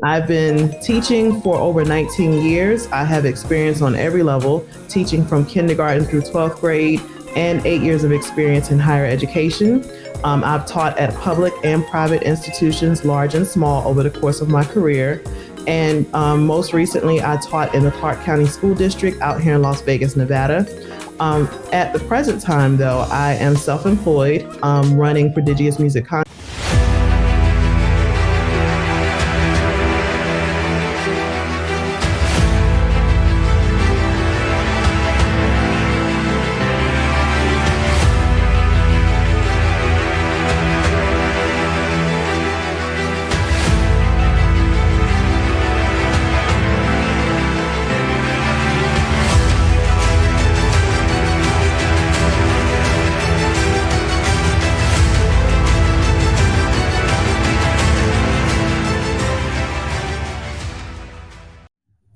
I've been teaching for over 19 years. I have experience on every level, teaching from kindergarten through 12th grade and 8 years of experience in higher education. I've taught at public and private institutions, large and small, over the course of my career. And most recently, I taught in the Clark County School District out here in Las Vegas, Nevada. At the present time, though, I am self-employed, running Prodigious Music Concepts.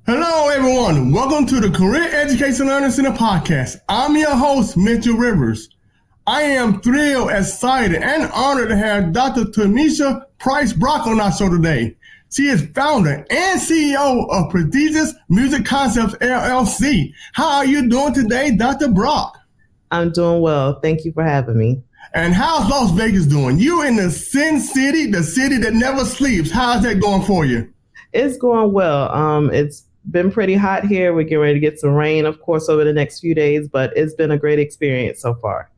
Hello, everyone. Welcome to the Career Education Learning Center podcast. I'm your host, Mitchell Rivers. I am thrilled, excited, and honored to have Dr. Tomisha Brock on our show today. She is founder and CEO of Prodigious Music Concepts, LLC. How are you doing today, Dr. Brock? I'm doing well. Thank you for having me. And how's Las Vegas doing? You in the Sin City, the city that never sleeps. How's that going for you? It's going well. It's been pretty hot here. We're getting ready to get some rain, of course, over the next few days, but it's been a great experience so far.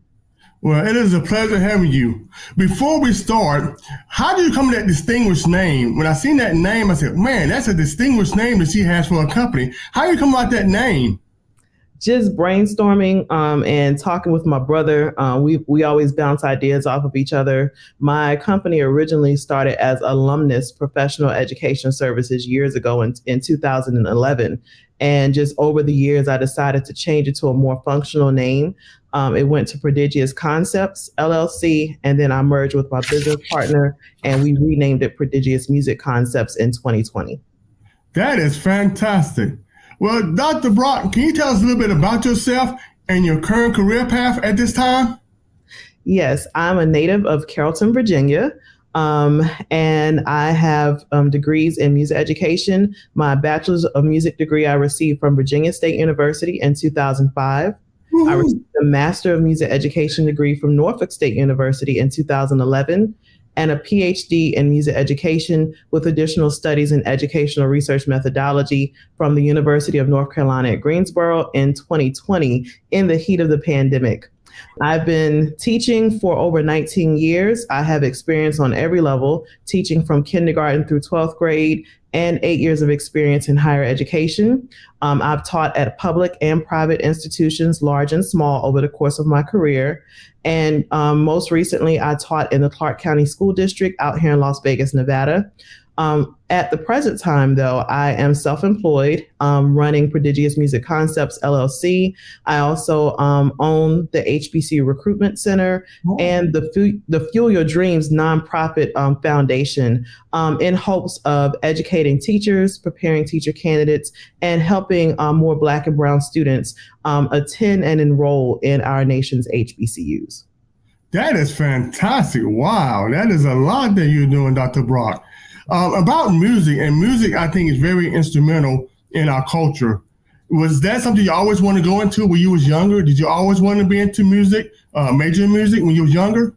Well, it is a pleasure having you. Before we start, how did you come to that distinguished name? When I seen that name, I said, man, that's a distinguished name that she has for a company. How do you come about that name? Just brainstorming and talking with my brother. We always bounce ideas off of each other. My company originally started as Alumnus Professional Education Services years ago in 2011. And just over the years, I decided to change it to a more functional name. It went to Prodigious Concepts, LLC, and then I merged with my business partner, and we renamed it Prodigious Music Concepts in 2020. That is fantastic. Well, Dr. Brock, can you tell us a little bit about yourself and your current career path at this time? Yes, I'm a native of Carrollton, Virginia, and I have degrees in music education. My bachelor's of music degree I received from Virginia State University in 2005. Mm-hmm. I received a master of music education degree from Norfolk State University in 2011. And a PhD in music education with additional studies in educational research methodology from the University of North Carolina at Greensboro in 2020 in the heat of the pandemic. I've been teaching for over 19 years. I have experience on every level, teaching from kindergarten through 12th grade and 8 years of experience in higher education. I've taught at public and private institutions, large and small, over the course of my career. And most recently, I taught in the Clark County School District out here in Las Vegas, Nevada. At the present time, though, I am self-employed, running Prodigious Music Concepts, LLC. I also own the HBC Recruitment Center and the Fuel Your Dreams nonprofit foundation in hopes of educating teachers, preparing teacher candidates, and helping more Black and Brown students attend and enroll in our nation's HBCUs. That is fantastic. Wow, that is a lot that you're doing, Dr. Brock. About music, and music I think is very instrumental in our culture. Was that something you always wanted to go into when you was younger? Did you always want to be into music, major in music when you was younger?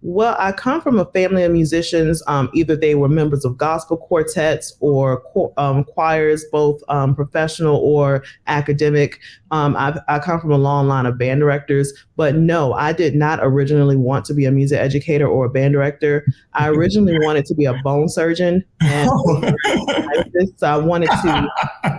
Well, I come from a family of musicians. Either they were members of gospel quartets or choirs, both professional or academic. I come from a long line of band directors, but no, I did not originally want to be a music educator or a band director. I originally wanted to be a bone surgeon, and I wanted to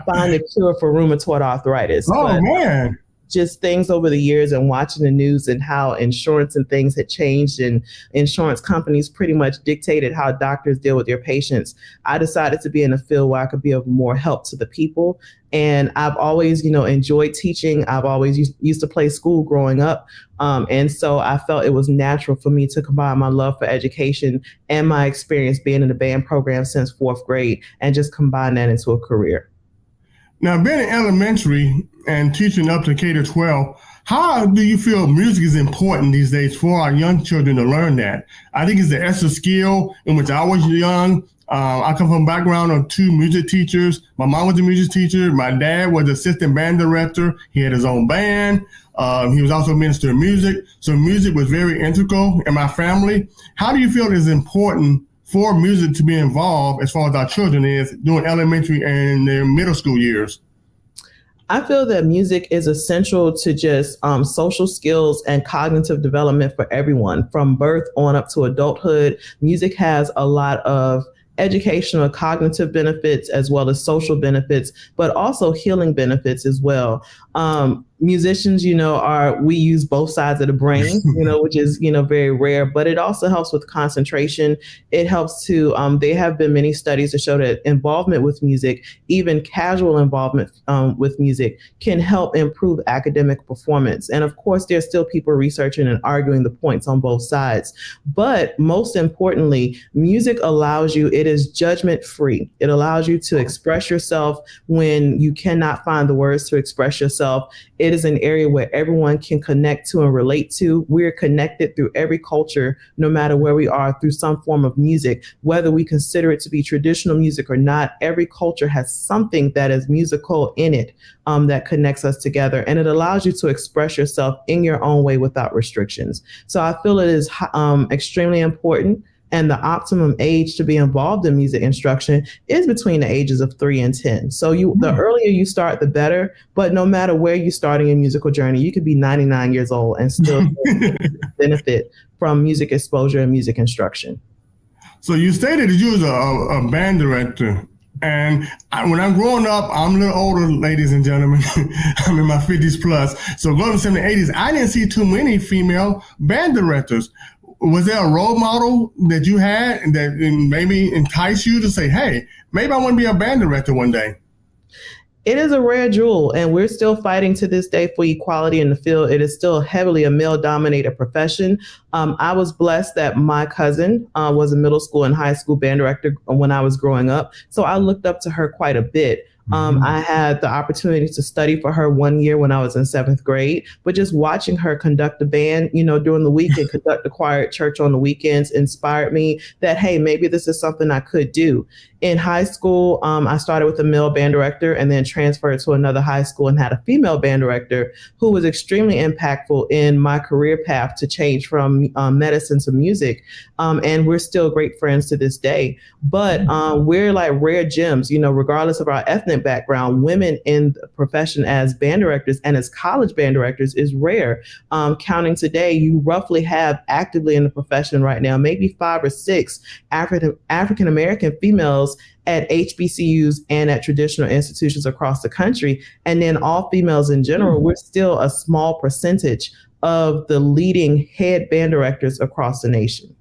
find a cure for rheumatoid arthritis. Oh, man. Just things over the years and watching the news and how insurance and things had changed and insurance companies pretty much dictated how doctors deal with their patients. I decided to be in a field where I could be of more help to the people. And I've always, enjoyed teaching. I've always used to play school growing up. And so I felt it was natural for me to combine my love for education and my experience being in the band program since fourth grade and just combine that into a career. Now, being in elementary and teaching up to K-12, how do you feel music is important these days for our young children to learn that? I think it's the extra skill in which I was young. I come from a background of two music teachers. My mom was a music teacher. My dad was assistant band director. He had his own band. He was also a minister of music. So music was very integral in my family. How do you feel it is important for music to be involved as far as our children is during elementary and their middle school years? I feel that music is essential to just social skills and cognitive development for everyone from birth on up to adulthood. Music has a lot of educational cognitive benefits as well as social benefits, but also healing benefits as well. Musicians, we use both sides of the brain, which is, very rare, but it also helps with concentration. It helps to, there have been many studies to show that involvement with music, even casual involvement with music, can help improve academic performance. And of course, there's still people researching and arguing the points on both sides. But most importantly, music allows you, it is judgment free. It allows you to express yourself when you cannot find the words to express yourself. It is an area where everyone can connect to and relate to. We're connected through every culture, no matter where we are, through some form of music, whether we consider it to be traditional music or not. Every culture has something that is musical in it that connects us together. And it allows you to express yourself in your own way without restrictions. So I feel it is extremely important. And the optimum age to be involved in music instruction is between the ages of 3 and 10. So the earlier you start, the better. But no matter where you start in your musical journey, you could be 99 years old and still benefit from music exposure and music instruction. So you stated that you was a band director. And when I'm growing up, I'm a little older, ladies and gentlemen. I'm in my 50s plus. So going to the 80s, I didn't see too many female band directors. Was there a role model that you had that maybe enticed you to say, hey, maybe I want to be a band director one day? It is a rare jewel, and we're still fighting to this day for equality in the field. It is still heavily a male-dominated profession. I was blessed that my cousin was a middle school and high school band director when I was growing up, so I looked up to her quite a bit. I had the opportunity to study for her 1 year when I was in 7th grade, but just watching her conduct the band, during the week and conduct the choir at church on the weekends inspired me that, hey, maybe this is something I could do. In high school, I started with a male band director and then transferred to another high school and had a female band director who was extremely impactful in my career path to change from medicine to music. And we're still great friends to this day. But we're like rare gems, regardless of our ethnic background. Women in the profession as band directors and as college band directors is rare. Counting today, you roughly have actively in the profession right now, maybe 5 or 6 African-American females at HBCUs and at traditional institutions across the country. And then all females in general, we're still a small percentage of the leading head band directors across the nation.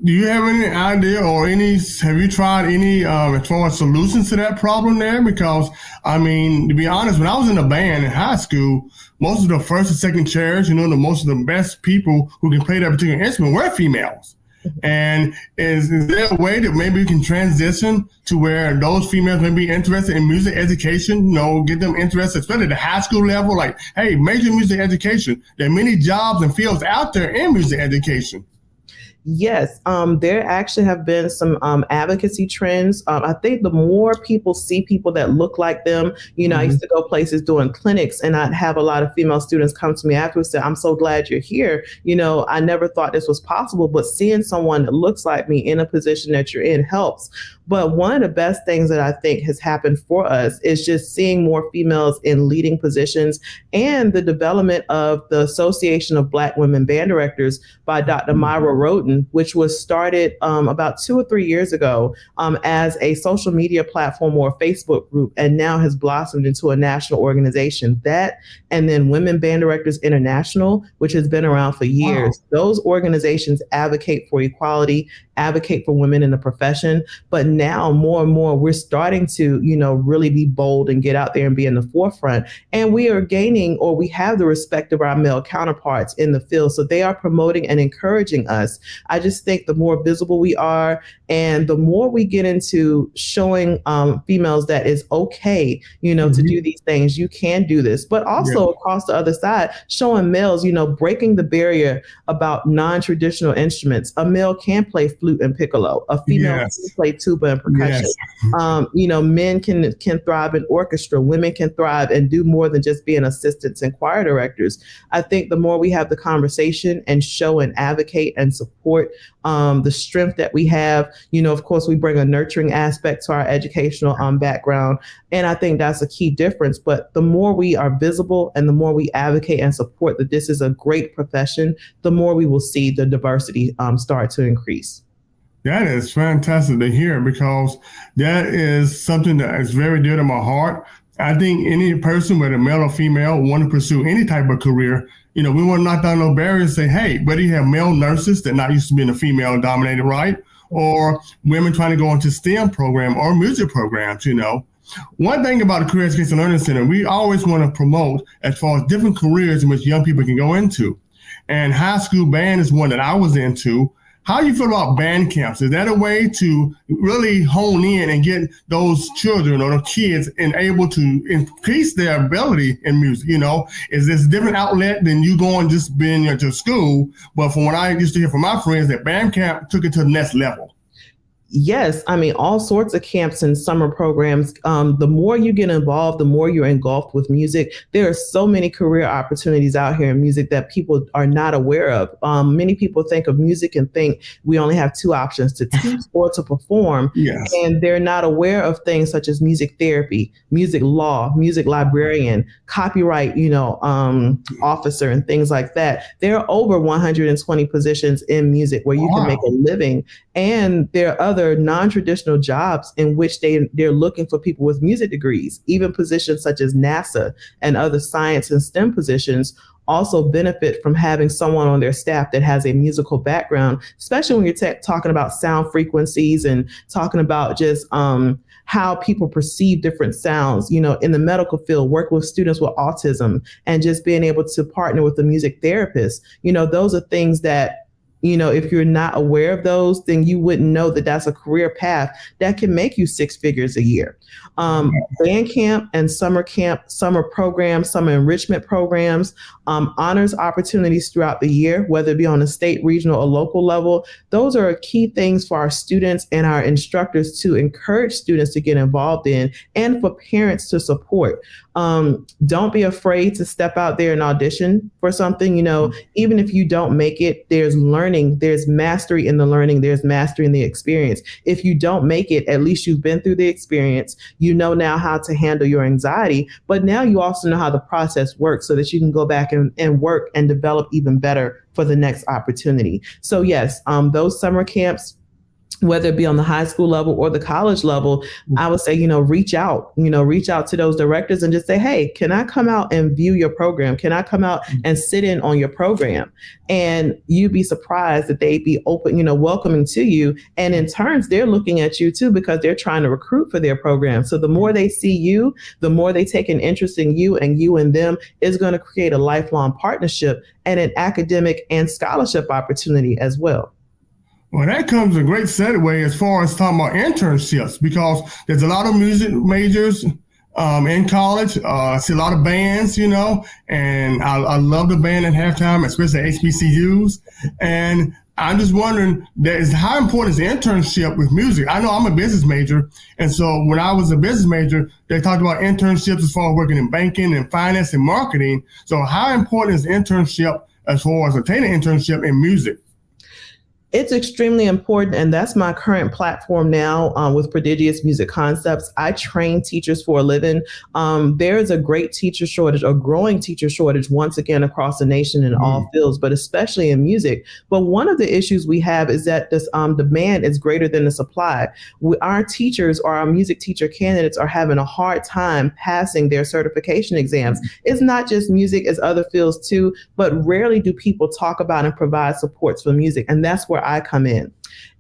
Do you have any idea or have you tried any as far as solutions to that problem there? Because, to be honest, when I was in a band in high school, most of the first and second chairs, most of the best people who can play that particular instrument were females. And is there a way that maybe we can transition to where those females may be interested in music education, get them interested, especially at the high school level, like, hey, major music education. There are many jobs and fields out there in music education. Yes, there actually have been some advocacy trends. I think the more people see people that look like them, I used to go places doing clinics and I'd have a lot of female students come to me afterwards and say, I'm so glad you're here. I never thought this was possible, but seeing someone that looks like me in a position that you're in helps. But one of the best things that I think has happened for us is just seeing more females in leading positions and the development of the Association of Black Women Band Directors by Dr. Myra Roden, which was started about 2 or 3 years ago as a social media platform or a Facebook group, and now has blossomed into a national organization. That, and then Women Band Directors International, which has been around for years. Wow. Those organizations advocate for equality, advocate for women in the profession. But now more and more, we're starting to, really be bold and get out there and be in the forefront. And we are gaining, or we have the respect of our male counterparts in the field. So they are promoting and encouraging us. I just think the more visible we are and the more we get into showing females that it's okay, to do these things, you can do this. But also across the other side, showing males, breaking the barrier about non-traditional instruments. A male can play flute flute and piccolo. A female can Yes. play tuba and percussion. Yes. Men can thrive in orchestra. Women can thrive and do more than just being assistants and choir directors. I think the more we have the conversation and show and advocate and support the strength that we have, of course, we bring a nurturing aspect to our educational background. And I think that's a key difference. But the more we are visible and the more we advocate and support that this is a great profession, the more we will see the diversity start to increase. That is fantastic to hear because that is something that is very dear to my heart. I think any person, whether male or female, want to pursue any type of career, we want to knock down those barriers and say, hey, whether you have male nurses that not used to being a female dominated, right? Or women trying to go into STEM program or music programs, One thing about the Career Education Learning Center, we always want to promote as far as different careers in which young people can go into. And high school band is one that I was into. How do you feel about band camps? Is that a way to really hone in and get those children or the kids and able to increase their ability in music? Is this a different outlet than you going just being to school? But from what I used to hear from my friends, that band camp took it to the next level. Yes, I mean, all sorts of camps and summer programs. The more you get involved, the more you're engulfed with music. There are so many career opportunities out here in music that people are not aware of. Many people think of music and think we only have two options, to teach or to perform. Yes. And they're not aware of things such as music therapy, music law, music librarian, copyright, officer, and things like that. There are over 120 positions in music where you can make a living. And there are other non-traditional jobs in which they're looking for people with music degrees. Even positions such as NASA and other science and STEM positions also benefit from having someone on their staff that has a musical background, especially when you're talking about sound frequencies and talking about just how people perceive different sounds, in the medical field, work with students with autism and just being able to partner with a music therapist. Those are things that, if you're not aware of those, then you wouldn't know that that's a career path that can make you six figures a year. Band camp and summer programs, summer enrichment programs, honors opportunities throughout the year, whether it be on a state, regional, or local level. Those are key things for our students and our instructors to encourage students to get involved in and for parents to support. Don't be afraid to step out there and audition for something. Even if you don't make it, there's learning, there's mastery in the learning, there's mastery in the experience. If you don't make it, at least you've been through the experience. You know now how to handle your anxiety, but now you also know how the process works so that you can go back and work and develop even better for the next opportunity. So yes, those summer camps, whether it be on the high school level or the college level, I would say, reach out to those directors and just say, hey, can I come out and view your program? Can I come out and sit in on your program? And you'd be surprised that they'd be open, welcoming to you. And in turns, they're looking at you too, because they're trying to recruit for their program. So the more they see you, the more they take an interest in you and them is going to create a lifelong partnership and an academic and scholarship opportunity as well. Well, that comes a great segue as far as talking about internships, because there's a lot of music majors in college. I see a lot of bands, and I love the band at halftime, especially at HBCUs. And I'm just wondering, how important is the internship with music? I know I'm a business major, and so when I was a business major, they talked about internships as far as working in banking and finance and marketing. So how important is internship as far as obtaining an internship in music? It's extremely important, and that's my current platform now with Prodigious Music Concepts. I train teachers for a living. There is a great teacher shortage, a growing teacher shortage, once again, across the nation in all fields, but especially in music. But one of the issues we have is that this demand is greater than the supply. Our teachers or our music teacher candidates are having a hard time passing their certification exams. It's not just music, it's other fields too, but rarely do people talk about and provide supports for music, and that's where I come in.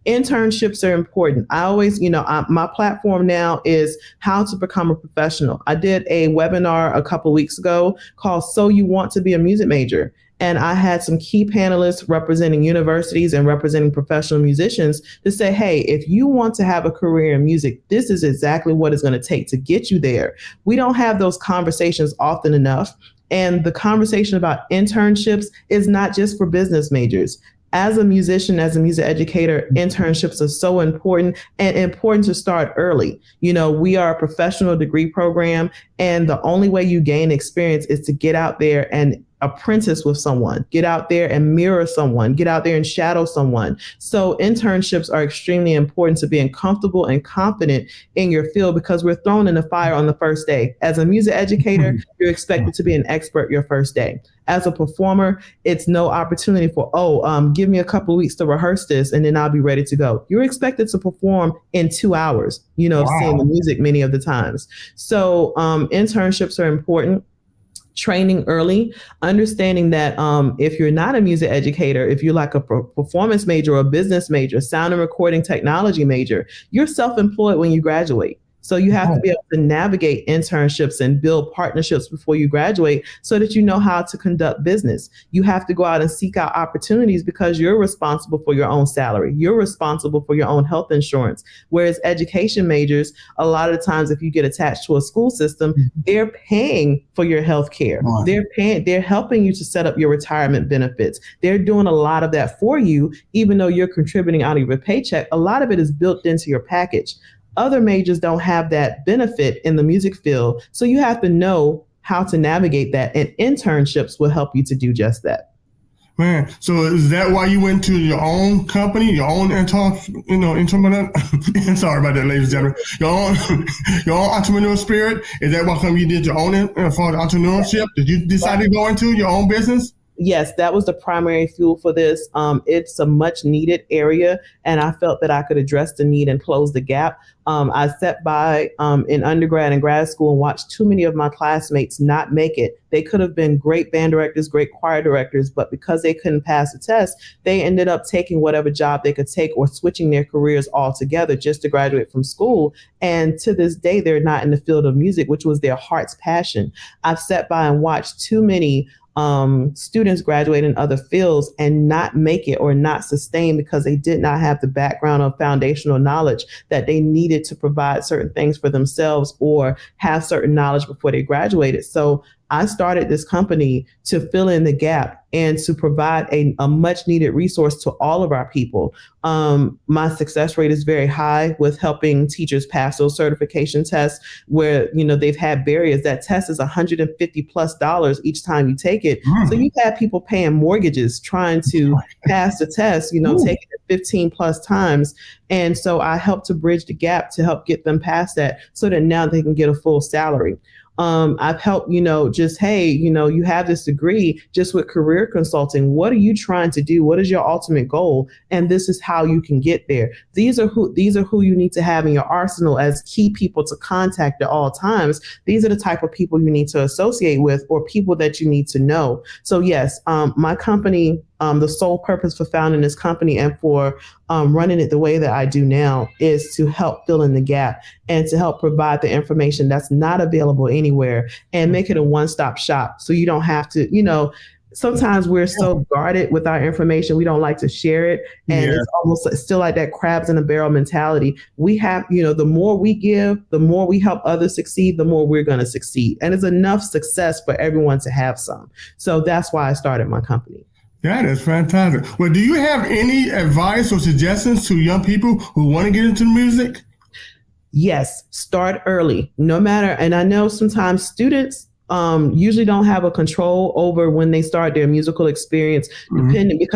Internships are important. I always, my platform now is how to become a professional. I did a webinar a couple of weeks ago called So You Want to Be a Music Major. And I had some key panelists representing universities and representing professional musicians to say, hey, if you want to have a career in music, this is exactly what it's going to take to get you there. We don't have those conversations often enough. And the conversation about internships is not just for business majors. as a musician, as a music educator, internships are so important and important to start early. We are a professional degree program, and the only way you gain experience is to get out there and apprentice with someone, get out there and mirror someone, get out there and shadow someone. So internships are extremely important to being comfortable and confident in your field, because we're thrown in the fire on the first day. As a music educator, you're expected to be an expert your first day. As a performer, it's no opportunity for, give me a couple of weeks to rehearse this and then I'll be ready to go. You're expected to perform in 2 hours, seeing the music many of the times. So internships are important. Training early, understanding that if you're not a music educator, if you're like a performance major or a business major, sound and recording technology major, you're self-employed when you graduate. So you have to be able to navigate internships and build partnerships before you graduate so that you know how to conduct business. You have to go out and seek out opportunities because you're responsible for your own salary. You're responsible for your own health insurance. Whereas education majors, a lot of the times, if you get attached to a school system, they're paying for your health care. They're helping you to set up your retirement benefits. They're doing a lot of that for you, even though you're contributing out of your paycheck. A lot of it is built into your package. Other majors don't have that benefit in the music field. So you have to know how to navigate that. And internships will help you to do just that. Man, so is that why you went to your own company, your own entrepreneur? Sorry about that, ladies and gentlemen. Your own entrepreneurial spirit. Is that why you did your own for the entrepreneurship? Did you decide to go into your own business? Yes, that was the primary fuel for this. It's a much needed area, and I felt that I could address the need and close the gap. I sat by in undergrad and grad school and watched too many of my classmates not make it. They could have been great band directors, great choir directors, but because they couldn't pass the test, they ended up taking whatever job they could take or switching their careers altogether just to graduate from school. And to this day, they're not in the field of music, which was their heart's passion. I've sat by and watched too many students graduate in other fields and not make it or not sustain because they did not have the background of foundational knowledge that they needed to provide certain things for themselves or have certain knowledge before they graduated. So I started this company to fill in the gap and to provide a much needed resource to all of our people. My success rate is very high with helping teachers pass those certification tests where, they've had barriers. That test is $150+ each time you take it. So you've had people paying mortgages trying to pass the test, taking it 15+ times. And so I helped to bridge the gap to help get them past that so that now they can get a full salary. I've helped, you have this degree just with career consulting. What are you trying to do? What is your ultimate goal? And this is how you can get there. These are who you need to have in your arsenal as key people to contact at all times. These are the type of people you need to associate with or people that you need to know. So yes, my company, the sole purpose for founding this company and for running it the way that I do now is to help fill in the gap and to help provide the information that's not available anywhere and make it a one-stop shop. So you don't have to, sometimes we're so guarded with our information. We don't like to share it. And it's almost still like that crabs in a barrel mentality. We have, the more we give, the more we help others succeed, the more we're going to succeed. And it's enough success for everyone to have some. So that's why I started my company. That is fantastic. Well, do you have any advice or suggestions to young people who want to get into music? Yes, start early, no matter. And I know sometimes students usually don't have a control over when they start their musical experience, depending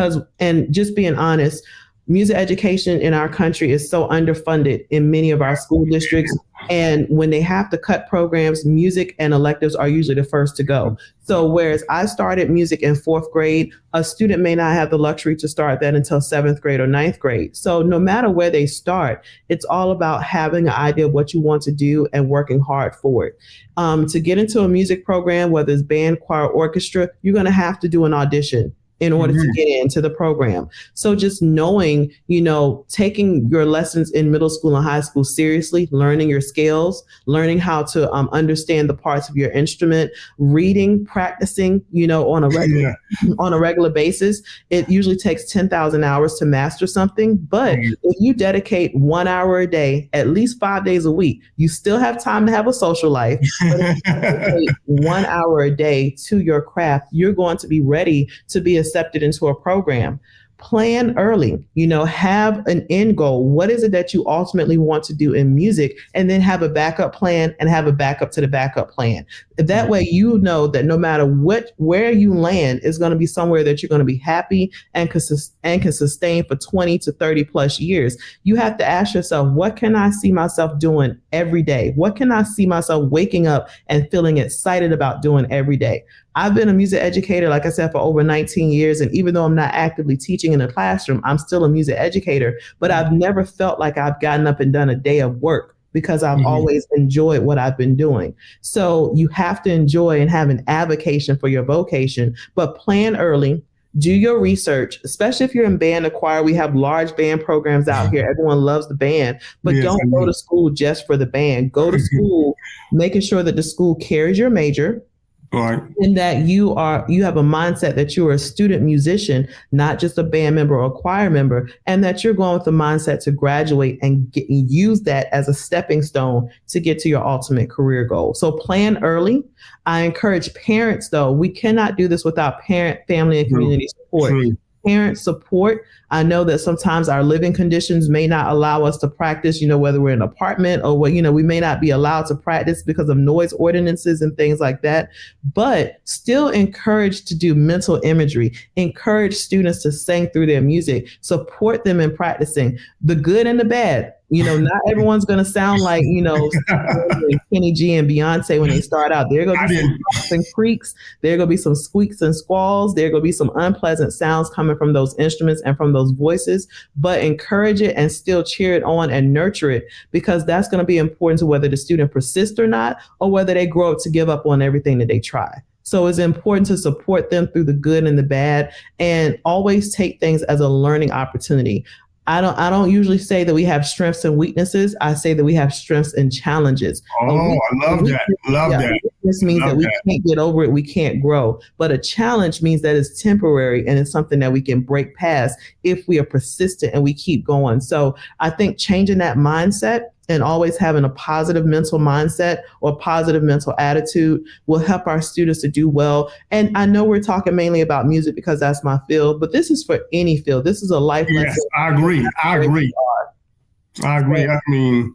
and just being honest, music education in our country is so underfunded in many of our school districts. And when they have to cut programs, music and electives are usually the first to go. So whereas I started music in 4th grade, a student may not have the luxury to start that until 7th grade or 9th grade. So no matter where they start, it's all about having an idea of what you want to do and working hard for it. To get into a music program, whether it's band, choir, orchestra, you're going to have to do an audition in order to get into the program. So just knowing, taking your lessons in middle school and high school seriously, learning your skills, learning how to understand the parts of your instrument, reading, practicing, on a regular basis. It usually takes 10,000 hours to master something. But if you dedicate 1 hour a day, at least 5 days a week, you still have time to have a social life. But if you dedicate 1 hour a day to your craft, you're going to be ready to be accepted into a program. plan early, have an end goal. What is it that you ultimately want to do in music? And then have a backup plan and have a backup to the backup plan. That way, that no matter where you land is going to be somewhere that you're going to be happy and can sustain for 20 to 30 plus years. You have to ask yourself, what can I see myself doing every day? What can I see myself waking up and feeling excited about doing every day? I've been a music educator, like I said, for over 19 years. And even though I'm not actively teaching in a classroom, I'm still a music educator. But I've never felt like I've gotten up and done a day of work because I've always enjoyed what I've been doing. So you have to enjoy and have an avocation for your vocation, but plan early. Do your research, especially if you're in band or choir. We have large band programs out here. Everyone loves the band, but don't go to school just for the band. Go to school making sure that the school carries your major. Right. And that you have a mindset that you are a student musician, not just a band member or a choir member, and that you're going with the mindset to graduate and use that as a stepping stone to get to your ultimate career goal. So plan early. I encourage parents, though, we cannot do this without parent, family, and community support. Parent support. I know that sometimes our living conditions may not allow us to practice, whether we're in an apartment or we may not be allowed to practice because of noise ordinances and things like that, but still encourage to do mental imagery, encourage students to sing through their music, support them in practicing the good and the bad. Not everyone's going to sound like, Kenny G and Beyonce when they start out. There are going to be some bumps and creaks. There are going to be some squeaks and squalls. There are going to be some unpleasant sounds coming from those instruments and from those voices, but encourage it and still cheer it on and nurture it, because that's going to be important to whether the student persists or not, or whether they grow up to give up on everything that they try. So it's important to support them through the good and the bad, and always take things as a learning opportunity. I don't usually say that we have strengths and weaknesses. I say that we have strengths and challenges. Oh, I love that. Love that. This means that we can't get over it. We can't grow. But a challenge means that it's temporary and it's something that we can break past if we are persistent and we keep going. So I think changing that mindset and always having a positive mental mindset or positive mental attitude will help our students to do well. And I know we're talking mainly about music because that's my field, but this is for any field. This is a life lesson. Yes, I agree. I mean,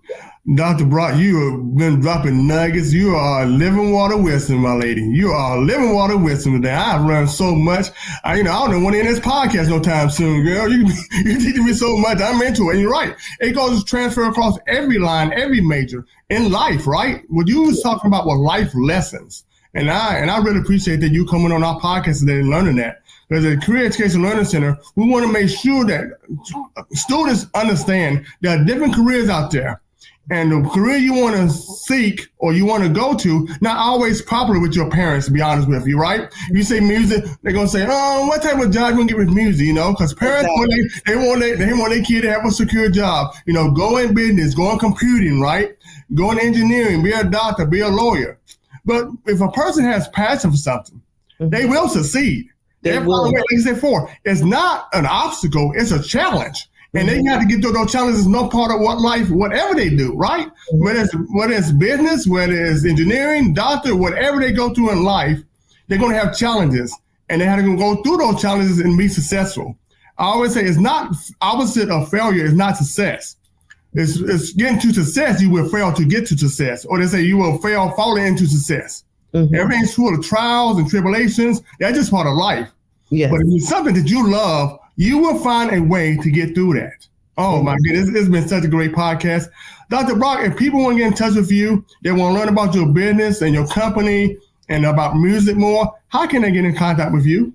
Dr. Brock, you have been dropping nuggets. You are living water wisdom, my lady. You are living water wisdom today. I've learned so much. I don't want to end this podcast no time soon, girl. You're teaching me so much. I'm into it. And you're right. It goes to transfer across every line, every major in life, right? What you was talking about were life lessons. And I really appreciate that you coming on our podcast today and learning that. Because at the Career Education Learning Center, we want to make sure that students understand there are different careers out there. And the career you want to seek or you want to go to, not always popular with your parents, to be honest with you, right? If you say music, they're going to say, oh, what type of job you going to get with music, Because parents, they want their kid to have a secure job. Go in business, go in computing, right? Go in engineering, be a doctor, be a lawyer. But if a person has passion for something, they will succeed. Like I said before, it's not an obstacle, it's a challenge. And they have to get through those challenges, no part of whatever they do, right? Whether it's business, whether it's engineering, doctor, whatever they go through in life, they're going to have challenges. And they have to go through those challenges and be successful. I always say it's not opposite of failure, it's not success. It's getting to success, you will fail to get to success. Or they say you will fail falling into success. Everything's full of trials and tribulations. That's just part of life. Yes. But if it's something that you love, you will find a way to get through that. Oh, my goodness. It's been such a great podcast. Dr. Brock, if people want to get in touch with you, they want to learn about your business and your company and about music more, how can they get in contact with you?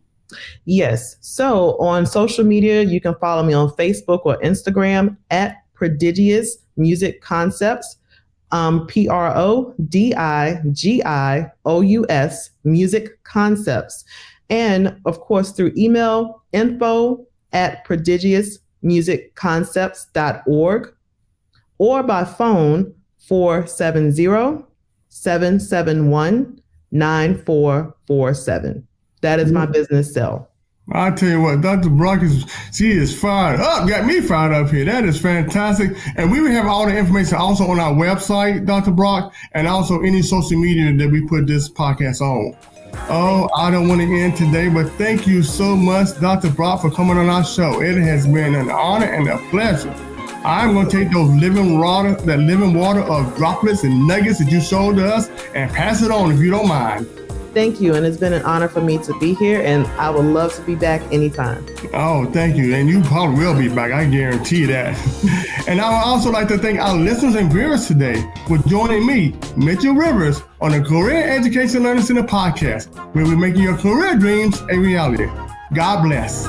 Yes. So on social media, you can follow me on Facebook or Instagram at Prodigious Music Concepts. PRODIGIOUS Music Concepts. And of course, through email, info@prodigiousmusicconcepts.org, or by phone 470-771-9447. That is my business cell. I tell you what, Dr. Brock she is fired up, got me fired up here. That is fantastic. And we will have all the information also on our website, Dr. Brock, and also any social media that we put this podcast on. Oh, I don't want to end today, but thank you so much, Dr. Brock, for coming on our show. It has been an honor and a pleasure. I'm going to take those living water of droplets and nuggets that you showed us and pass it on if you don't mind. Thank you. And it's been an honor for me to be here, and I would love to be back anytime. Oh, thank you. And you probably will be back. I guarantee that. And I would also like to thank our listeners and viewers today for joining me, Mitchell Rivers, on the Career Education Learning Center podcast, where we're making your career dreams a reality. God bless.